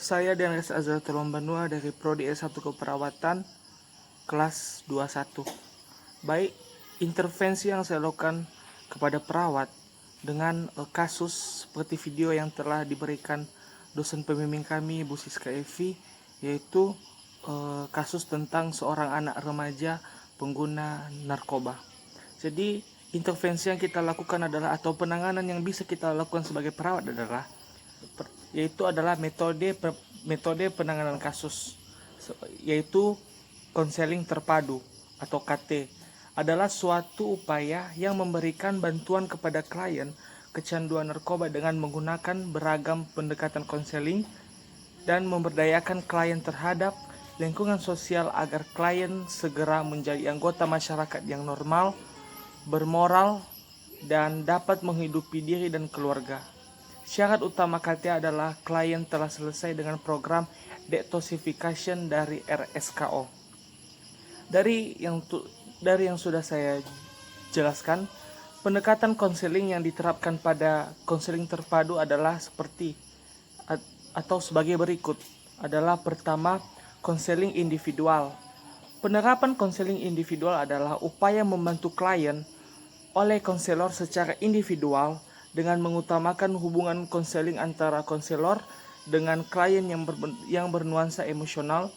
Saya Dianes Azra Banua dari Prodi S1 Keperawatan kelas 21. Baik, intervensi yang saya lakukan kepada perawat dengan kasus seperti video yang telah diberikan dosen pembimbing kami, Bu Siska Evi, yaitu kasus tentang seorang anak remaja pengguna narkoba. Jadi intervensi yang kita lakukan adalah, atau penanganan yang bisa kita lakukan sebagai perawat adalah, yaitu adalah metode penanganan kasus, yaitu konseling terpadu atau KT. Adalah suatu upaya yang memberikan bantuan kepada klien kecanduan narkoba dengan menggunakan beragam pendekatan konseling dan memberdayakan klien terhadap lingkungan sosial agar klien segera menjadi anggota masyarakat yang normal, bermoral, dan dapat menghidupi diri dan keluarga. Syarat utama KT adalah klien telah selesai dengan program detoxification dari RSKO. Dari yang sudah saya jelaskan, pendekatan konseling yang diterapkan pada konseling terpadu adalah seperti atau sebagai berikut. Adalah pertama, konseling individual. Penerapan konseling individual adalah upaya membantu klien oleh konselor secara individual dengan mengutamakan hubungan konseling antara konselor dengan klien yang bernuansa emosional,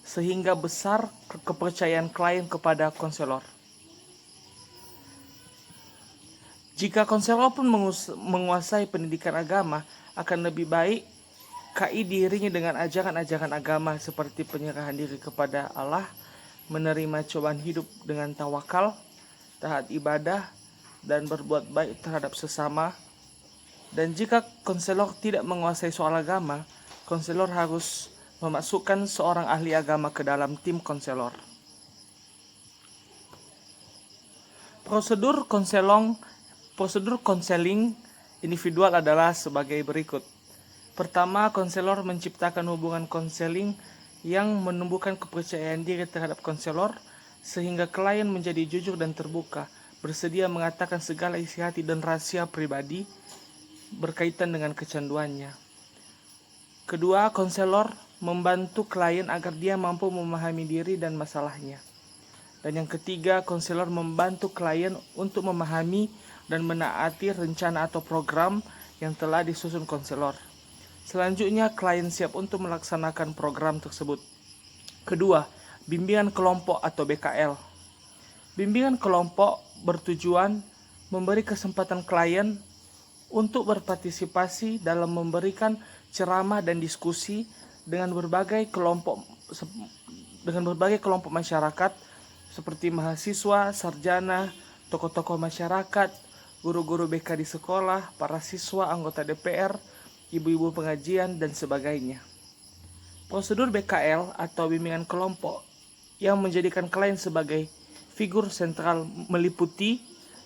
sehingga besar kepercayaan klien kepada konselor. Jika konselor pun menguasai pendidikan agama, akan lebih baik KI diiringi dengan ajaran-ajaran agama seperti penyerahan diri kepada Allah, menerima cobaan hidup dengan tawakal, taat ibadah, dan berbuat baik terhadap sesama. Dan jika konselor tidak menguasai soal agama, konselor harus memasukkan seorang ahli agama ke dalam tim konselor. Prosedur konseling individual adalah sebagai berikut. Pertama, konselor menciptakan hubungan konseling yang menumbuhkan kepercayaan diri terhadap konselor, sehingga klien menjadi jujur dan terbuka, bersedia mengatakan segala isi hati dan rahasia pribadi berkaitan dengan kecanduannya. Kedua, konselor membantu klien agar dia mampu memahami diri dan masalahnya. Dan yang ketiga, konselor membantu klien untuk memahami dan menaati rencana atau program yang telah disusun konselor. Selanjutnya, klien siap untuk melaksanakan program tersebut. Kedua, bimbingan kelompok atau BKL. Bimbingan kelompok bertujuan memberi kesempatan klien untuk berpartisipasi dalam memberikan ceramah dan diskusi dengan berbagai kelompok masyarakat seperti mahasiswa, sarjana, tokoh-tokoh masyarakat, guru-guru BK di sekolah, para siswa, anggota DPR, ibu-ibu pengajian, dan sebagainya. Prosedur BKL atau bimbingan kelompok yang menjadikan klien sebagai figur sentral meliputi: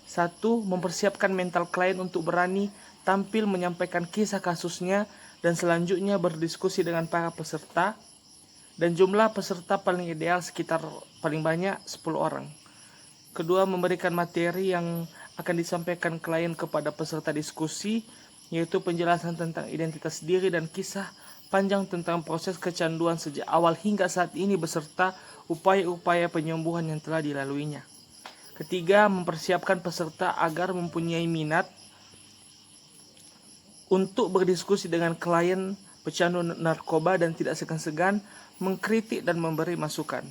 1. Mempersiapkan mental klien untuk berani tampil menyampaikan kisah kasusnya dan selanjutnya berdiskusi dengan para peserta, dan jumlah peserta paling ideal sekitar paling banyak 10 orang. Kedua, memberikan materi yang akan disampaikan klien kepada peserta diskusi, yaitu penjelasan tentang identitas diri dan kisah panjang tentang proses kecanduan sejak awal hingga saat ini beserta upaya-upaya penyembuhan yang telah dilaluinya. Ketiga, mempersiapkan peserta agar mempunyai minat untuk berdiskusi dengan klien pecandu narkoba dan tidak segan-segan mengkritik dan memberi masukan.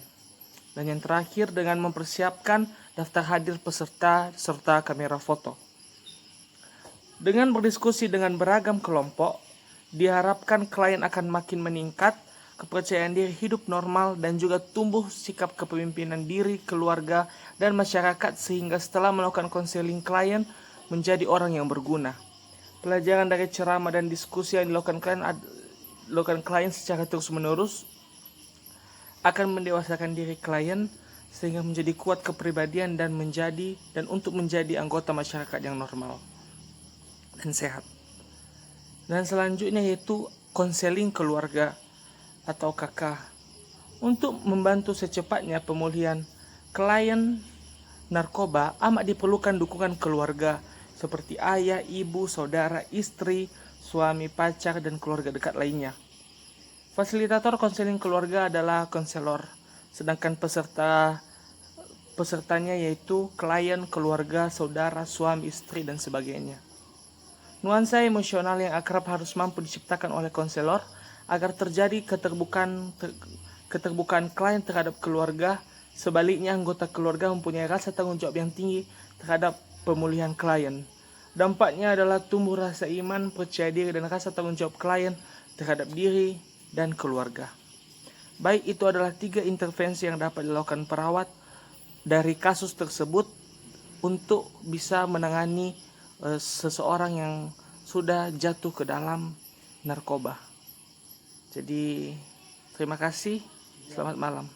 Dan yang terakhir, dengan mempersiapkan daftar hadir peserta serta kamera foto. Dengan berdiskusi dengan beragam kelompok, diharapkan klien akan makin meningkat kepercayaan diri, hidup normal, dan juga tumbuh sikap kepemimpinan diri, keluarga, dan masyarakat, sehingga setelah melakukan konseling klien menjadi orang yang berguna. Pelajaran dari ceramah dan diskusi yang dilakukan klien secara terus-menerus akan mendewasakan diri klien sehingga menjadi kuat kepribadian dan untuk menjadi anggota masyarakat yang normal dan sehat. Dan selanjutnya yaitu konseling keluarga atau KK untuk membantu secepatnya pemulihan klien narkoba. Amat diperlukan dukungan keluarga seperti ayah, ibu, saudara, istri, suami, pacar, dan keluarga dekat lainnya. Fasilitator konseling keluarga adalah konselor, sedangkan pesertanya yaitu klien, keluarga, saudara, suami, istri, dan sebagainya. Nuansa emosional yang akrab harus mampu diciptakan oleh konselor agar terjadi keterbukaan klien terhadap keluarga. Sebaliknya, anggota keluarga mempunyai rasa tanggung jawab yang tinggi terhadap pemulihan klien. Dampaknya adalah tumbuh rasa iman, percaya diri, dan rasa tanggung jawab klien terhadap diri dan keluarga. Baik, itu adalah 3 intervensi yang dapat dilakukan perawat dari kasus tersebut untuk bisa menangani seseorang yang sudah jatuh ke dalam narkoba. Jadi, terima kasih. Selamat malam.